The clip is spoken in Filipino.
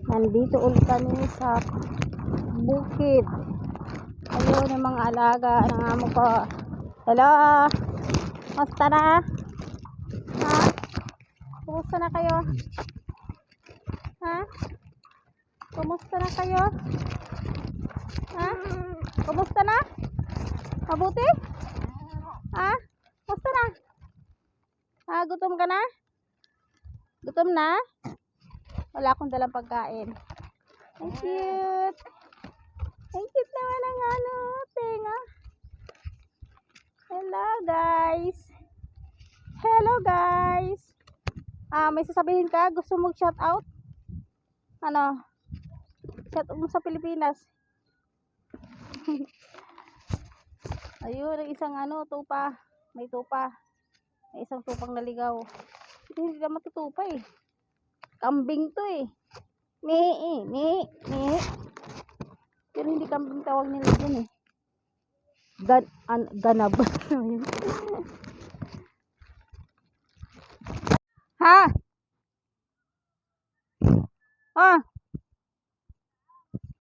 Nandito ulit kami sa bukid. Ayun yung mga alaga ng amo ko. Hello! Kumusta na? Ha? Kumusta na kayo? Ha? Kumusta na kayo? Ha? Kumusta na? Mabuti? Ha? Kumusta na? Ha? Gutom ka na? Gutom na? Wala akong dalang pagkain. Ang cute. Ang cute naman ang ano, tenga. Hello guys. Hello guys. May sasabihin ka? Gusto mong shout out? Ano? Shout out mo sa Pilipinas. Ayun, ang isang ano, tupa. May tupa. May isang tupang naligaw. Hindi na matutupa eh. Kambing to eh. Pero hindi kambing tawag nila dyan eh. Ganab. Ha? Ah.